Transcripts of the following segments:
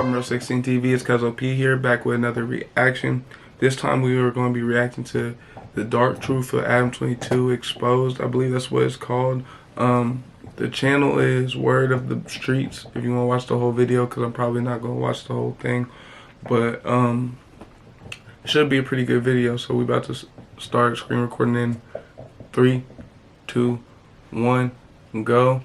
poppin' Real 16 TV? It's Cuzzo P here, back with another reaction. This time we are going to be reacting to the dark truth of Adam 22 Exposed. I believe that's what it's called. The channel is Word of the Streets. If you want to watch the whole video, because I'm probably not going to watch the whole thing, but it should be a pretty good video. So we about to start screen recording in 3, 2, 1, go.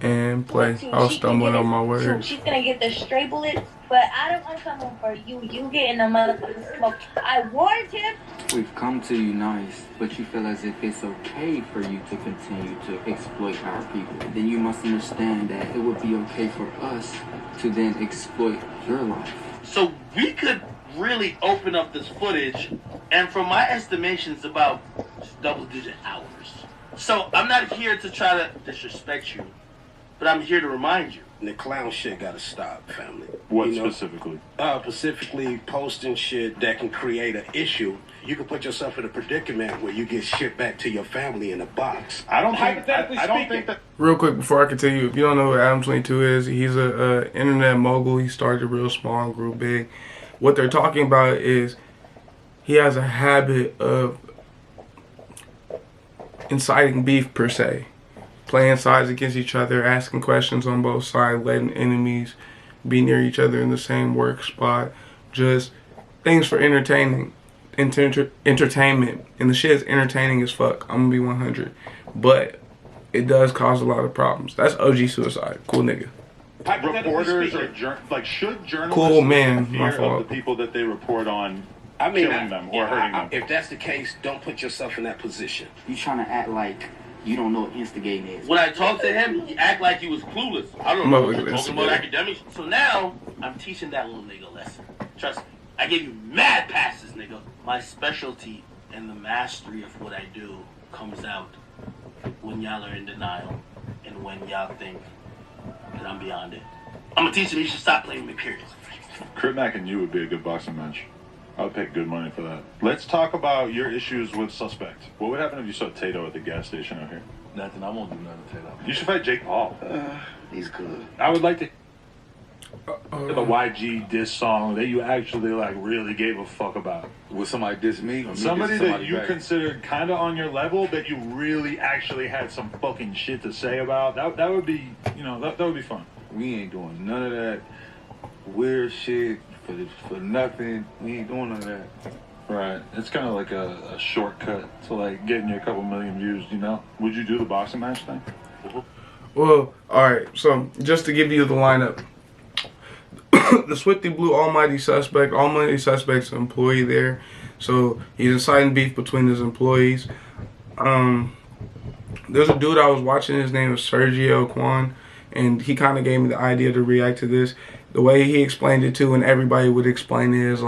And play. I was stumbling on my words. She's gonna get the stray bullets, but I don't want to come home for you. You getting the motherfucking smoke. I warned him. We've come to you nice, but you feel as if it's okay for you to continue to exploit our people. Then you must understand that it would be okay for us to then exploit your life. So we could really open up this footage, and from my estimations, about double-digit hours. So I'm not here to try to disrespect you, but I'm here to remind you. The clown shit gotta stop, family. What specifically? Specifically posting shit that can create an issue. You can put yourself in a predicament where you get shipped back to your family in a box. I don't think that. Real quick before I continue, if you don't know who Adam 22 is, he's a internet mogul. He started real small and grew big. What they're talking about is he has a habit of inciting beef per se. Playing sides against each other, asking questions on both sides, letting enemies be near each other in the same work spot. Just things for entertainment. Entertainment. And the shit is entertaining as fuck. I'm gonna be 100. But it does cause a lot of problems. That's OG suicide. Cool nigga. Reporters or should journalists cool man, fear my fault. of the people that they report on killing them or hurting them? If that's the case, don't put yourself in that position. You trying to act like you don't know what instigating is. When I talked to him, he act like he was clueless. I don't know what you're talking about, academics. So now, I'm teaching that little nigga a lesson. Trust me, I gave you mad passes, nigga. My specialty and the mastery of what I do comes out when y'all are in denial and when y'all think that I'm beyond it. I'm gonna teach him he should stop playing with me, period. Crip Mac and you would be a good boxing match. I would pay good money for that. Let's talk about your issues with Suspect. What would happen if you saw Tato at the gas station out here? Nothing. I won't do nothing to Tato. You should fight Jake Paul. He's good. I would like to the YG diss song that you actually really gave a fuck about. Would somebody diss me? Or Somebody me that you back? considered kind of on your level that you really actually had some fucking shit to say about. That would be, that would be fun. We ain't doing none of that weird shit for nothing. We ain't doing none of that. Right. It's kind of like a shortcut to getting you a couple million views, Would you do the boxing match thing? Well, alright, so just to give you the lineup. The Swifty Blue Almighty Suspect. Almighty Suspect's an employee there. So he's inciting beef between his employees. There's a dude I was watching, his name is Sergio Kwan, and he kind of gave me the idea to react to this. The way he explained it too, and everybody would explain it, is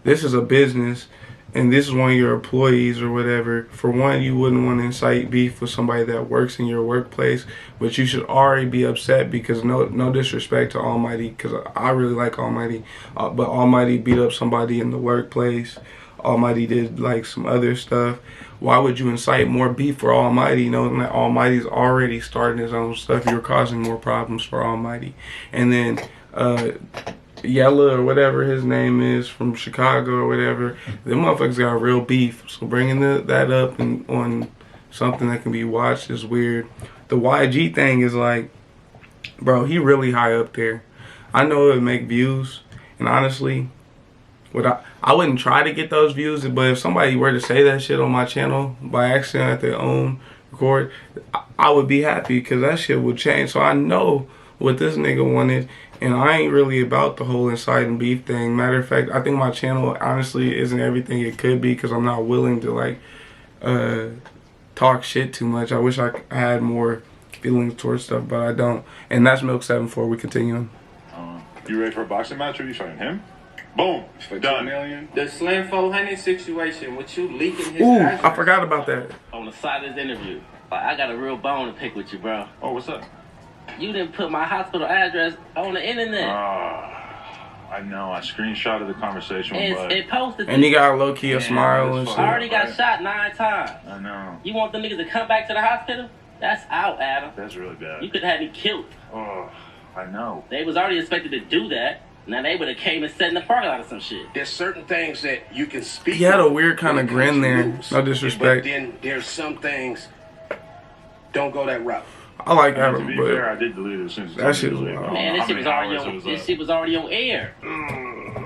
this is a business, and this is one of your employees or whatever. For one, you wouldn't want to incite beef with somebody that works in your workplace, but you should already be upset because no disrespect to Almighty, because I really like Almighty, but Almighty beat up somebody in the workplace. Almighty did some other stuff. Why would you incite more beef for Almighty, knowing that Almighty's already starting his own stuff? You're causing more problems for Almighty. And then Yella or whatever his name is from Chicago or whatever, them motherfuckers got real beef. So bringing that up and on something that can be watched is weird. The YG thing is bro, he really high up there. I know it would make views, and honestly, I wouldn't try to get those views, but if somebody were to say that shit on my channel by accident at their own record, I would be happy because that shit would change. So I know what this nigga wanted, and I ain't really about the whole inciting beef thing. Matter of fact, I think my channel honestly isn't everything it could be because I'm not willing to talk shit too much. I wish I had more feelings towards stuff, but I don't. And that's Milk 74. We continuing. You ready for a boxing match, or are you fighting him? Boom. For Done. 2 million? The Slim 400 situation with you leaking his Ooh, address. I forgot about that. On the side of this interview, I got a real bone to pick with you, bro. Oh, what's up? You didn't put my hospital address on the internet. I know. I screenshotted the conversation. It posted. And he got low-key a smile and shit. I already got shot 9 times. I know. You want the niggas to come back to the hospital? That's out, Adam. That's really bad. You could have had me killed. Oh. I know. They was already expected to do that. Now they would have came and sat in the parking lot or some shit. There's certain things that you can speak. He had a weird kind of grin there. Rules. No disrespect. But then there's some things don't go that route. I like To Adam, be but fair, I did delete it as soon as that shit was deleted. wild. Man, How many hours it was this up. shit was already on air.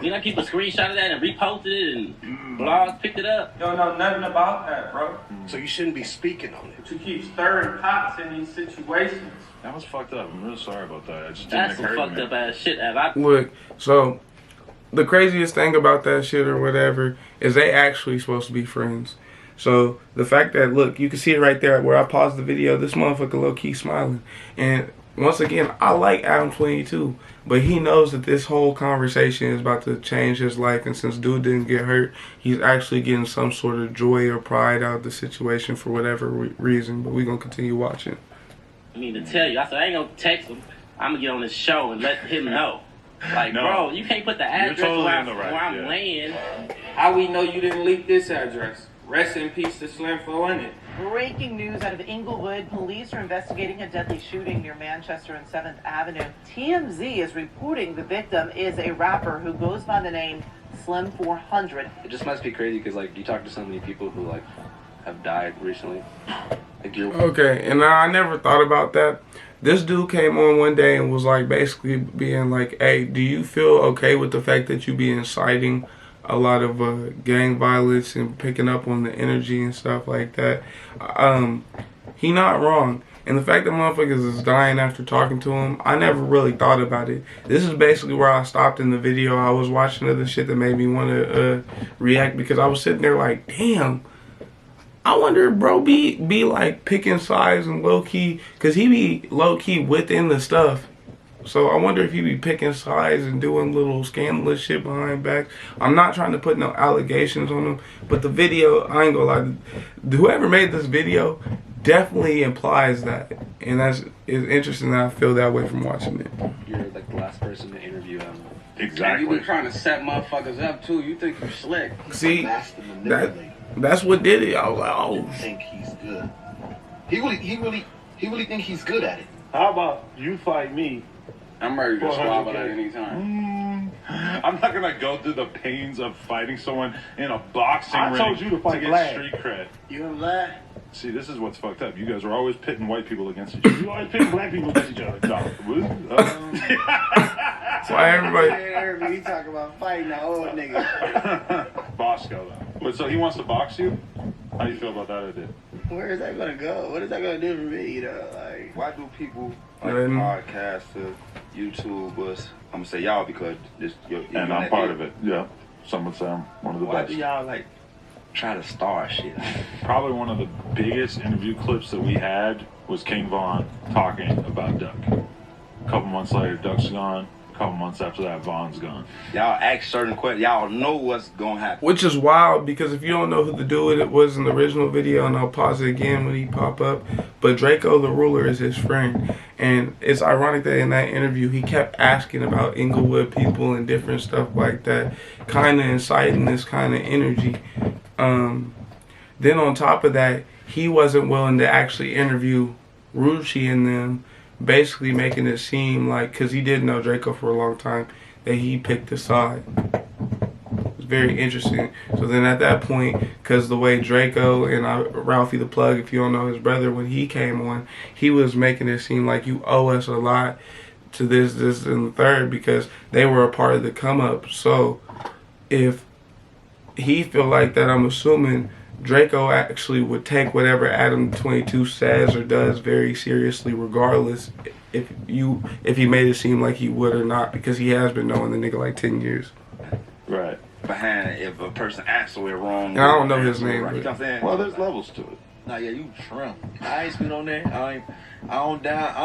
You know, people screenshotted that and reposted it, and blogs picked it up. You don't know nothing about that, bro. So you shouldn't be speaking on it. But you keep stirring pots in these situations. That was fucked up. I'm really sorry about that. It just didn't That's some occur to fucked me. up ass shit. Have I? Look, so the craziest thing about that shit or whatever is they actually supposed to be friends. So the fact that, look, you can see it right there where I paused the video, this motherfucker low-key smiling. And once again, I like Adam 22, but he knows that this whole conversation is about to change his life, and since dude didn't get hurt, he's actually getting some sort of joy or pride out of the situation for whatever reason. But we're going to continue watching. I mean, to tell you, I said I ain't gonna text him. I'm gonna get on this show and let him know. Like, No. bro, you can't put the address totally where, in the right, where I'm yeah. laying. How we know you didn't leak this address? Rest in peace to Slim 400. Breaking news out of Inglewood. Police are investigating a deadly shooting near Manchester and 7th Avenue. TMZ is reporting the victim is a rapper who goes by the name Slim 400. It just must be crazy because, like, you talk to so many people who, like, have died recently. Like, you're... Okay, and I never thought about that. This dude came on one day and was like basically being like, hey, do you feel okay with the fact that you be inciting a lot of gang violence and picking up on the energy and stuff like that? He not wrong. And the fact that motherfuckers is dying after talking to him, I never really thought about it. This is basically where I stopped in the video. I was watching other shit that made me want to react because I was sitting there like, damn, I wonder if bro be like picking sides and low-key, because he be low-key within the stuff. So I wonder if he be picking sides and doing little scandalous shit behind back. I'm not trying to put no allegations on him, but the video, I ain't gonna lie, whoever made this video definitely implies that. And it's interesting that I feel that way from watching it. You're, like, the last person to interview him. Exactly. You been trying to set motherfuckers up too. You think you slick? See, that's what did it. I was like, oh. Think he's good. He really think he's good at it. How about you fight me? I'm ready to 400K. squabble at any time. I'm not gonna go through the pains of fighting someone in a boxing ring told you to fight get Vlad. street cred. You and Vlad? See, this is what's fucked up. You guys are always pitting white people against each other. You always pitting black people against each other. That's why everybody. He talk about fighting the old nigga. Bosco, though. But so he wants to box you? How do you feel about that idea? Where is that gonna go? What is that gonna do for me? You know, like Why do people like Mhm. podcasts to YouTubers? I'm gonna say y'all because this. And I'm part of it. Yeah. Some would say I'm one of the Why best. do y'all like try to star shit? Probably one of the biggest interview clips that we had was King Von talking about Duck. A couple months later, Duck's gone. A couple months after that, Von's gone. Y'all ask certain questions. Y'all know what's gonna happen. Which is wild because if you don't know who the dude it was in the original video, and I'll pause it again when he pop up, but Draco the Ruler is his friend. And it's ironic that in that interview he kept asking about Inglewood people and different stuff like that, kind of inciting this kind of energy. Then on top of that, he wasn't willing to actually interview Rucci and them, basically making it seem like, because he did know Draco for a long time, that he picked a side. It's very interesting. So then at that point, because the way Draco and Ralphie the Plug, if you don't know his brother, when he came on, he was making it seem like you owe us a lot to this, and the third, because they were a part of the come up. So if he feel like that, I'm assuming Draco actually would take whatever Adam 22 says or does very seriously, regardless if he made it seem like he would or not, because he has been knowing the nigga like 10 years. Right. Behind if a person answer it wrong. And I don't know his name. Right. You know what I'm saying? Well, there's levels to it. Nah, yeah, you shrimp. I ain't spit on there. I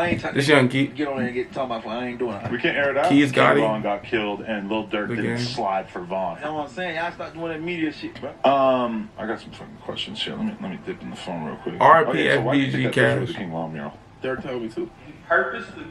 ain't talking. This young Key. Get on there and get talking about. I ain't doing it. We can't air it out. Keys got King him. Von got killed, and Lil Durk The didn't game. slide for Von. You know what I'm saying? Y'all start doing that media shit, bro. I got some fucking questions here. Let me dip in the phone real quick. RP so why do you think that picture FBG with the Cash. King Von mural? Derek told me to. he purposely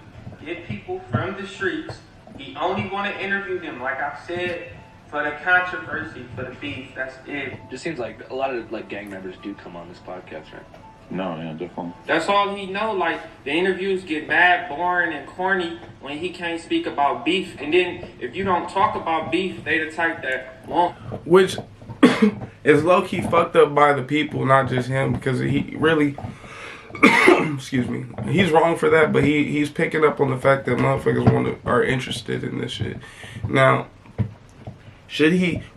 get people from the streets. He only want to interview them, like I've said, for the controversy, for the beef. That's it. Just seems like a lot of like gang members do come on this podcast, right? No, yeah, definitely. That's all he know. Like, the interviews get mad, boring, and corny when he can't speak about beef. And then if you don't talk about beef, they the type that won't. Which is low-key fucked up by the people, not just him, because he really, excuse me, he's wrong for that, but he's picking up on the fact that motherfuckers are interested in this shit. Now,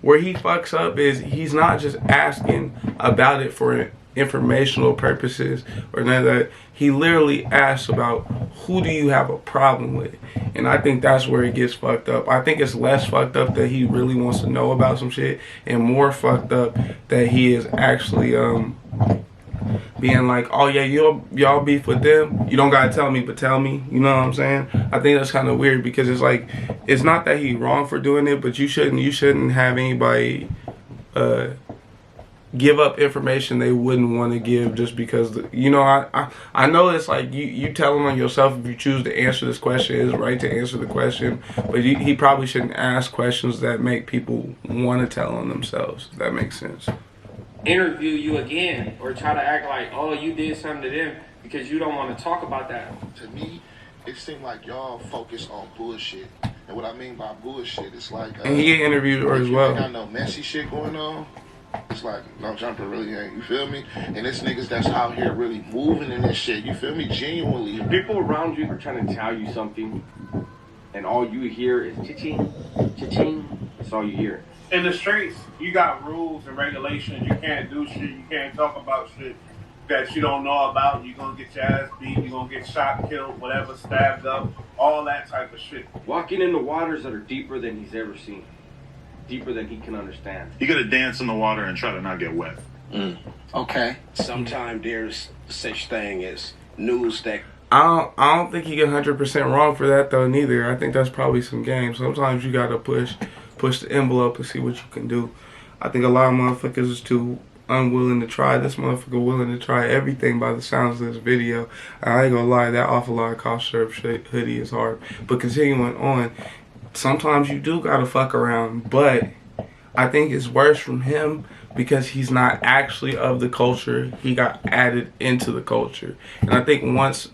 where he fucks up is he's not just asking about it for informational purposes or none of that. He literally asks about who do you have a problem with, and I think that's where it gets fucked up. I think it's less fucked up that he really wants to know about some shit, and more fucked up that he is actually being like, oh yeah, y'all beef with them, you don't gotta tell me, but tell me. You know what I'm saying? I think that's kind of weird, because it's like, it's not that he's wrong for doing it, but you shouldn't have anybody give up information they wouldn't want to give just because, you know, I know it's like you telling on yourself if you choose to answer this question, it's right to answer the question, but he probably shouldn't ask questions that make people want to tell on themselves, if that makes sense. Interview you again or try to act like, oh, you did something to them because you don't want to talk about that. To me, it seemed like y'all focus on bullshit. And what I mean by bullshit, it's like... and he interviewed her as well. You got no messy shit going on. It's like, no jumper really ain't, you feel me? And it's niggas that's out here really moving in this shit, you feel me? Genuinely. People around you are trying to tell you something, and all you hear is cha-ching, cha-ching. That's all you hear. In the streets, you got rules and regulations. You can't do shit. You can't talk about shit that you don't know about. You're going to get your ass beat. You're going to get shot, killed, whatever, stabbed up, all that type of shit. Walking into waters that are deeper than he's ever seen. Deeper than he can understand. You gotta dance in the water and try to not get wet. Okay. Sometimes there's such thing as news that... I don't think he get 100% wrong for that though, neither. I think that's probably some game. Sometimes you gotta push the envelope and see what you can do. I think a lot of motherfuckers is too unwilling to try. This motherfucker willing to try everything by the sounds of this video. I ain't gonna lie, that awful lot of cough syrup hoodie is hard. But continuing on, sometimes you do gotta fuck around, but I think it's worse from him because he's not actually of the culture. He got added into the culture. And I think once,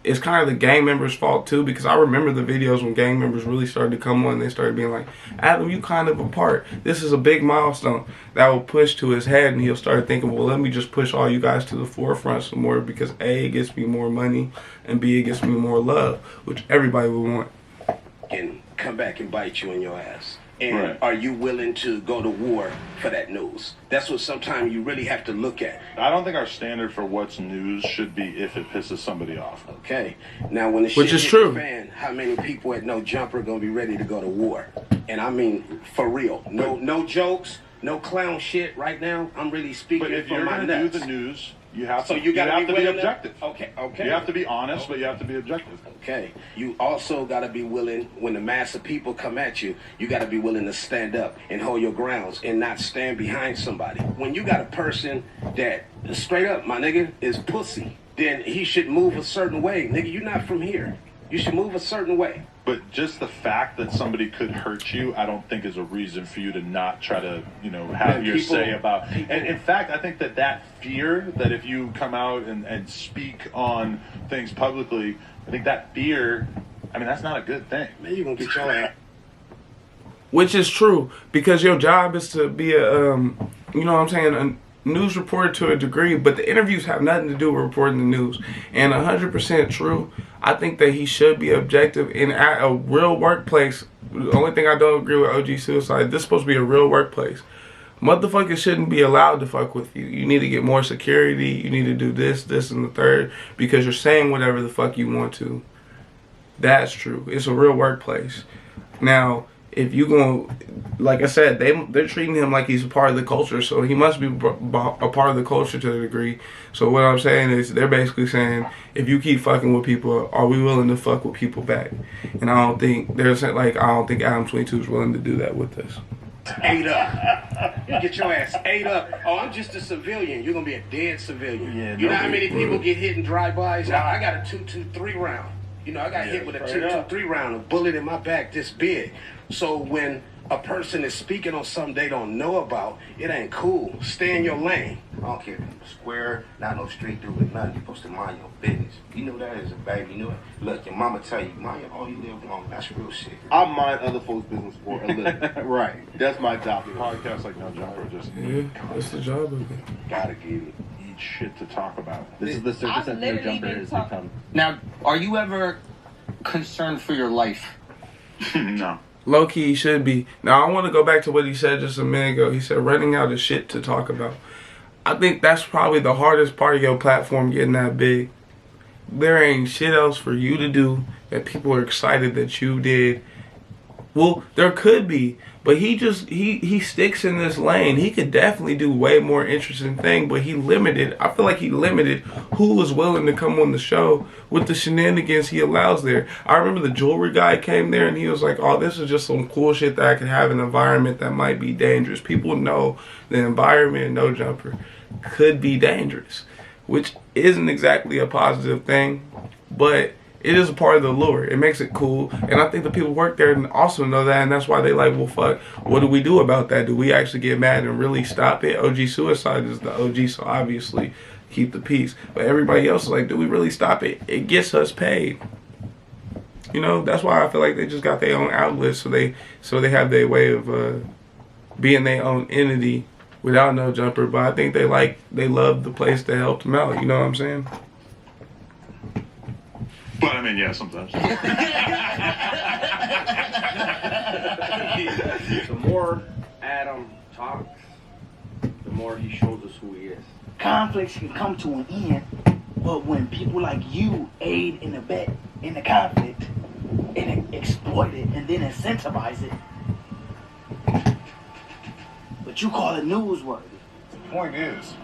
it's kind of the gang members' fault too, because I remember the videos when gang members really started to come on and they started being like, Adam, you kind of a part. This is a big milestone. That will push to his head and he'll start thinking, well, let me just push all you guys to the forefront some more because A, it gets me more money, and B, it gets me more love, which everybody would want. And come back and bite you in your ass. And Right. Are you willing to go to war for that news? That's what sometimes you really have to look at. I don't think our standard for what's news should be if it pisses somebody off. Okay. Now, when the Which shit is hit true. the fan, how many people at No Jumper are going to be ready to go to war? And I mean, for real. No jokes, no clown shit right now. I'm really speaking But if from you're my going to do nuts. the news, you have So to, you gotta have to be willing objective. Okay. You have to be honest, but you have to be objective. Okay. You also got to be willing, when the mass of people come at you, you got to be willing to stand up and hold your grounds and not stand behind somebody. When you got a person that, straight up, my nigga, is pussy, then he should move a certain way. Nigga, you're not from here. You should move a certain way. But just the fact that somebody could hurt you, I don't think is a reason for you to not try to, have Man, your people- say about. And in fact, I think that fear that if you come out and speak on things publicly, I think that fear, that's not a good thing. Man, you're going to get your ass. Which is true, because your job is to be a news reporter to a degree, but the interviews have nothing to do with reporting the news. And 100% true, I think that he should be objective. And at a real workplace, the only thing I don't agree with OG Suicide, this is supposed to be a real workplace. Motherfuckers shouldn't be allowed to fuck with you. You need to get more security. You need to do this, and the third, because you're saying whatever the fuck you want to. That's true. It's a real workplace. Now, if you going, like I said, they're treating him like he's a part of the culture, so he must be a part of the culture to a degree. So what I'm saying is, they're basically saying, if you keep fucking with people, are we willing to fuck with people back? And I don't think Adam 22 is willing to do that with us. Ate up. You get your ass ate up. Oh, I'm just a civilian. You're going to be a dead civilian. Yeah, you know how nobody- many people get hit in drive-bys? I got a 223 round. You know, I got hit with a 223 round, a bullet in my back this big. So when a person is speaking on something they don't know about, it ain't cool. Stay in your lane. I don't care if you're square, not no street dude or nothing. You're supposed to mind your business. You know that as a baby. You know it. Look, your mama tell you, mind all you live long. That's real shit. I mind other folks' business for a living. Right. That's my job. Podcasts like No Jumper just that's the job of it. gotta give it shit to talk about. This is the circus that No Jumper has become. Now, are you ever concerned for your life? No. Low key, he should be. Now, I want to go back to what he said just a minute ago. He said running out of shit to talk about. I think that's probably the hardest part of your platform getting that big. There ain't shit else for you to do that people are excited that you did. Well, there could be, but he sticks in this lane. He could definitely do way more interesting things, but I feel like he limited who was willing to come on the show with the shenanigans he allows there. I remember the jewelry guy came there and he was like, oh, this is just some cool shit that I could have in an environment that might be dangerous. People know the environment in No Jumper could be dangerous, which isn't exactly a positive thing, but it is a part of the lure. It makes it cool. And I think the people who work there also know that, and that's why they like, well, fuck, what do we do about that? Do we actually get mad and really stop it? OG Suicide is the OG, so obviously keep the peace. But everybody else is like, do we really stop it? It gets us paid. You know, that's why I feel like they just got their own outlets, so they have their way of being their own entity without No Jumper. But I think they love the place that helped them out. You know what I'm saying? But I mean, yeah, sometimes. The more Adam talks, the more he shows us who he is. Conflicts can come to an end, but when people like you aid and abet in the conflict and exploit it and then incentivize it, but you call it newsworthy. The point is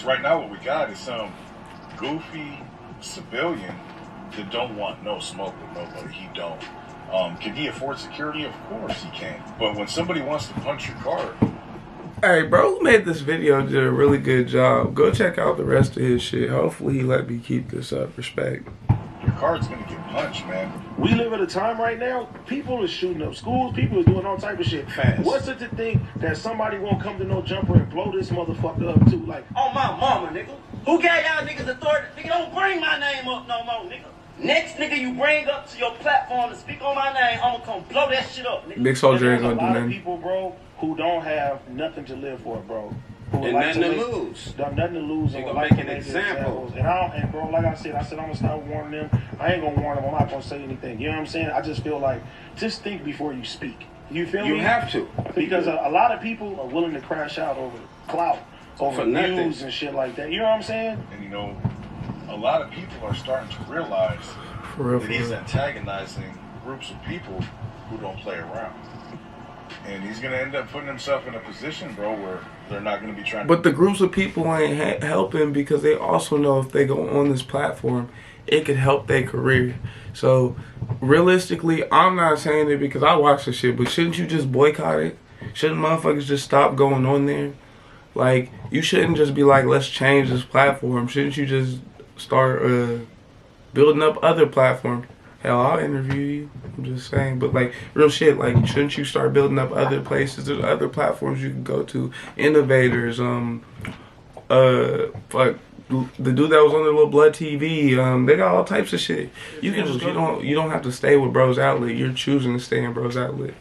right now what we got is some goofy civilian that don't want no smoke with nobody. He don't. Can he afford security? Of course he can. But when somebody wants to punch your car... Hey, bro, who made this video did a really good job. Go check out the rest of his shit. Hopefully he let me keep this up. Respect. Your car's gonna get punched, man. We live at a time right now, people are shooting up schools, people are doing all type of shit fast. What's it to think that somebody won't come to No Jumper and blow this motherfucker up too? Like, Oh, my mama, nigga. Who gave y'all niggas authority? Nigga, don't bring my name up no more, nigga. Next nigga you bring up to your platform to speak on my name, I'ma come blow that shit up, nigga. Big Soldier ain't there's gonna a do lot of nothing. people, bro, who don't have nothing to live for, bro. Who would And like nothing to live- lose. Nothing to lose. They and gonna would like make to an the example. And bro, like I said, I'm gonna stop warning them. I ain't gonna warn them. I'm not gonna say anything. You know what I'm saying? I just feel like, just think before you speak. You feel me? You have to. Because a lot of people are willing to crash out over clout, over For nothing. views and shit like that. You know what I'm saying? And you know, a lot of people are starting to realize that he's antagonizing groups of people who don't play around. And he's going to end up putting himself in a position, bro, where they're not going to be trying But the groups of people ain't helping because they also know if they go on this platform, it could help their career. So, realistically, I'm not saying it because I watch the shit, but shouldn't you just boycott it? Shouldn't motherfuckers just stop going on there? Like, you shouldn't just be like, let's change this platform. Shouldn't you just start building up other platforms? Hell, I'll interview you. I'm just saying. But, like, real shit, like, shouldn't you start building up other places? There's other platforms you can go to. Innovators, fuck, the dude that was on the little Blood TV, they got all types of shit. You can just, you don't have to stay with Bro's Outlet. You're choosing to stay in Bro's Outlet.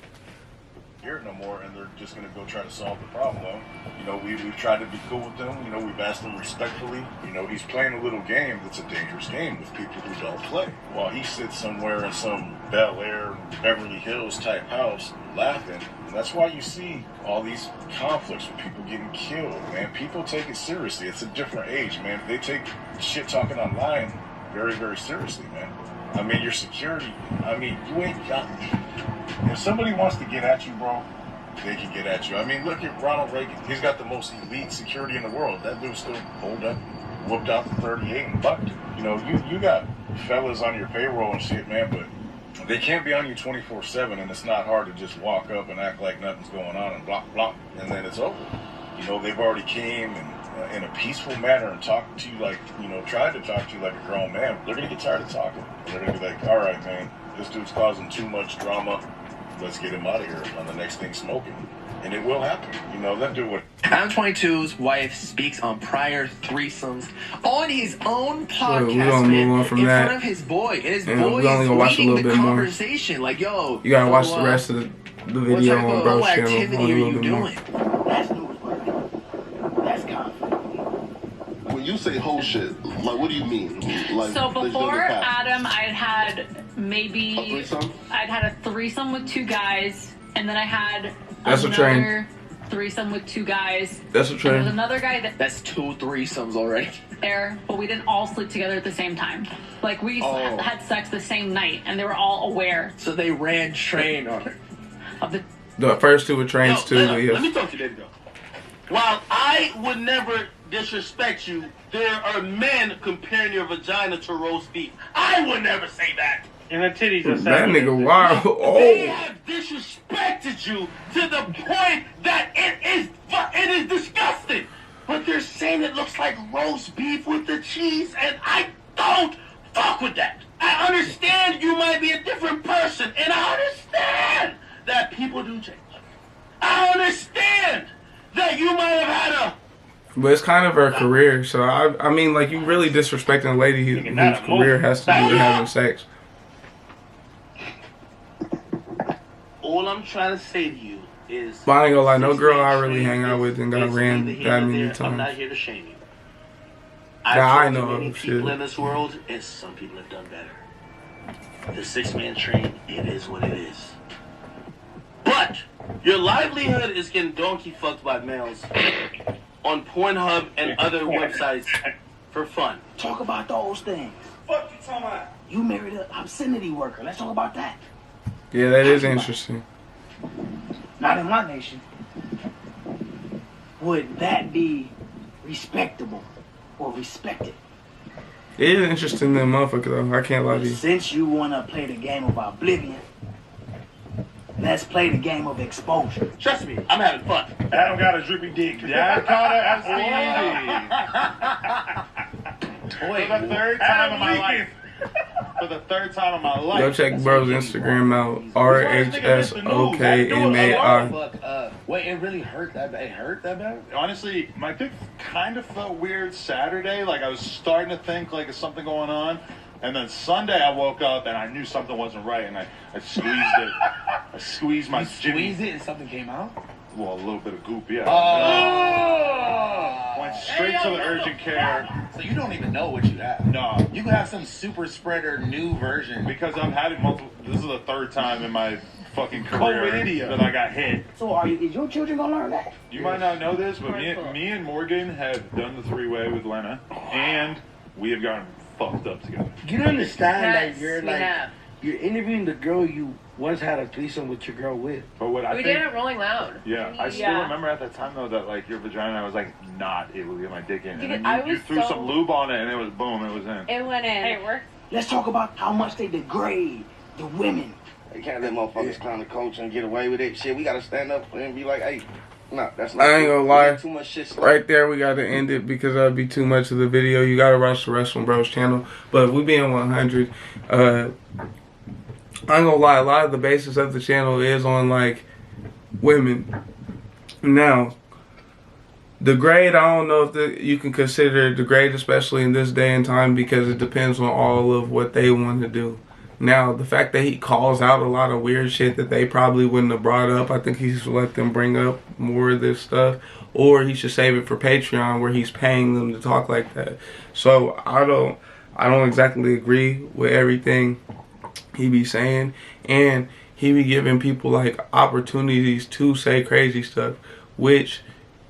hear it no more, and they're just going to go try to solve the problem, though. You know, we've tried to be cool with them. You know, we've asked them respectfully. You know, he's playing a little game that's a dangerous game with people who don't play. While he sits somewhere in some Bel Air, Beverly Hills type house laughing. And that's why you see all these conflicts with people getting killed, man. People take it seriously. It's a different age, man. They take shit talking online very, very seriously, man. I mean, your security, I mean, you ain't got... If somebody wants to get at you, bro, they can get at you. I mean, look at Ronald Reagan. He's got the most elite security in the world. That dude still pulled up, whooped out the 38 and bucked it. You know, you got fellas on your payroll and shit, man, but they can't be on you 24/7, and it's not hard to just walk up and act like nothing's going on and block, and then it's over. You know, they've already came and in a peaceful manner and talk to you like, try to talk to you like a grown man, they're going to get tired of talking. And they're going to be like, all right, man, this dude's causing too much drama. Let's get him out of here on the next thing smoking. And it will happen. That dude would. Adam 22's wife speaks on prior threesomes on his own podcast, we gonna move on from in that. front of his boy. And his And boy we only is gonna watch a leading little the bit more. conversation. Like, yo, You gotta watch so, the rest of the what video type on of Bro's channel. activity Only are a you little bit more. doing? That's newsworthy. That's conflict. When you say whole shit, like what do you mean? Like So they before done it fast. Adam, I'd had maybe threesome? I'd had a threesome with 2 guys, and then I had That's a train. another threesome with 2 guys. That's a And train. there's another guy That's 2 threesomes already. there, but we didn't all sleep together at the same time. Like we Oh. had sex the same night, and they were all aware So they ran train on her. of the. The first 2 were trains too. Let Yes. me talk to you, baby girl. While I would never disrespect you, there are men comparing your vagina to roast beef. I would never say that. And the titties are That nigga wild. They Oh. have disrespected you to the point that it is disgusting. But they're saying it looks like roast beef with the cheese, and I don't fuck with that. I understand you might be a different person, and I understand that people do change. I understand that you might have had a But it's kind of her career, so I mean, like, you really disrespecting a lady whose career has to do with having sex. all I'm trying to say to you is. But I ain't gonna lie, no girl I really hang out with and got it's ran neither here that nor many there. I'm not times. here to shame you. Yeah, I I've know, talked to many shit. people in this world, and some people have done better. The 6-man train, it is what it is. But your livelihood is getting donkey fucked by males on Pornhub and other websites for fun. Talk about those things. Fuck you talking about? You married an obscenity worker. Let's talk about that. Yeah, that is interesting. Not in my nation. Would that be respectable or respected? It is interesting, that motherfucker, though. I can't lie to you. Since you want to play the game of oblivion, let's play the game of exposure. Trust me, I'm having fun. Adam got a drippy dick. Dad caught it as Wait, For the third time in my life. For the third time in my life. Go check bro's Instagram out. RHSOKMAI. Fuck up. Wait, it really hurt that bad? It hurt that bad? Honestly, my dick kind of felt weird Saturday. Like I was starting to think like there's something going on. And then Sunday I woke up and I knew something wasn't right and I squeezed it. I squeezed my jimmy. Squeezed it and something came out? Well, a little bit of goop, yeah. Oh! Went straight to the urgent care. So you don't even know what you have? No. You could have some super spreader new version. Because I've had it multiple. This is the third time in my fucking career that I got hit. So is your children gonna learn that? You might not know this, but me and Morgan have done the 3-way with Lena, and we have gotten fucked up together. You don't understand Yes, that you're we like have. you're interviewing the girl you once had a threesome with your girl with. But what I We think, did it Rolling Loud. yeah, I still remember at that time though that like your vagina was like not able to get my dick in, and then I you was threw so- some lube on it, and it was boom, it was in. It went in. It worked. Let's talk about how much they degrade the women. You can't let motherfuckers clown the coach and get away with it. Shit, we gotta stand up and be like, hey, no, that's not. I ain't gonna we lie. get Too much shit. Right there, we gotta end it because that'd be too much of the video. You gotta watch the rest on Bro's channel. But if we being 100, I ain't gonna lie. A lot of the basis of the channel is on like women. Now, degrade, I don't know if you can consider it degrade, especially in this day and time, because it depends on all of what they want to do. Now, the fact that he calls out a lot of weird shit that they probably wouldn't have brought up, I think he should let them bring up more of this stuff. Or he should save it for Patreon where he's paying them to talk like that. So, I don't exactly agree with everything he be saying. And he be giving people like opportunities to say crazy stuff, which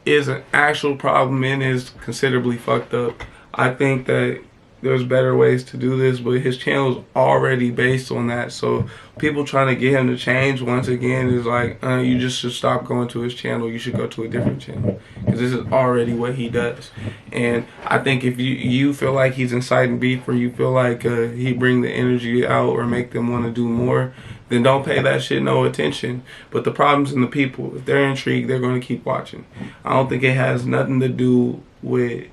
is an actual problem and is considerably fucked up. I think that there's better ways to do this, but his channel's already based on that. So people trying to get him to change once again is like, you just should stop going to his channel. You should go to a different channel because this is already what he does. And I think if you feel like he's inciting beef, or you feel like he bring the energy out or make them want to do more, then don't pay that shit no attention. But the problem's in the people. If they're intrigued, they're going to keep watching. I don't think it has nothing to do with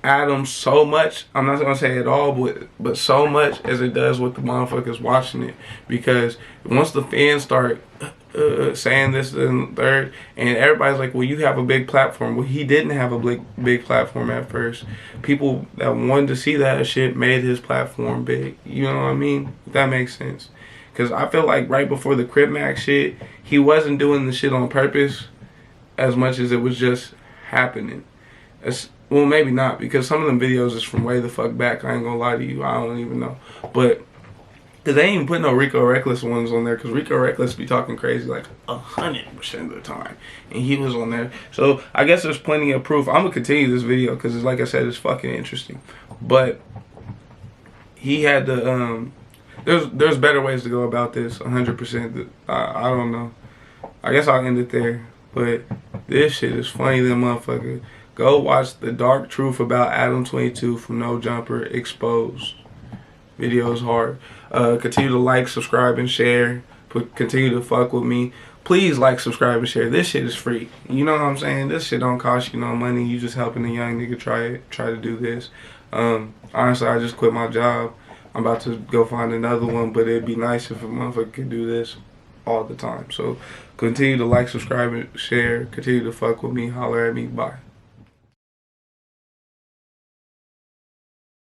Adam so much. I'm not gonna say it all, but so much as it does with the motherfuckers watching it. Because once the fans start saying this and third, and everybody's like, well, you have a big platform. Well, he didn't have a big platform at first. People that wanted to see that shit made his platform big. You know what I mean? If that makes sense. Because I feel like right before the Crip Max shit, he wasn't doing the shit on purpose as much as it was just happening. Well, maybe not, because some of them videos is from way the fuck back. I ain't gonna lie to you. I don't even know. But, because they ain't even put no Rico Reckless ones on there, because Rico Reckless be talking crazy like 100% of the time. And he was on there. So, I guess there's plenty of proof. I'm gonna continue this video, because like I said, it's fucking interesting. But, he had to, there's better ways to go about this, 100%. I don't know. I guess I'll end it there. But, this shit is funny than motherfucker. Go watch The Dark Truth About Adam 22 from No Jumper Exposed. Video is hard. Continue to like, subscribe, and share. Continue to fuck with me. Please like, subscribe, and share. This shit is free. You know what I'm saying? This shit don't cost you no money. You just helping a young nigga try to do this. Honestly, I just quit my job. I'm about to go find another one, but it'd be nice if a motherfucker could do this all the time. So continue to like, subscribe, and share. Continue to fuck with me. Holler at me. Bye.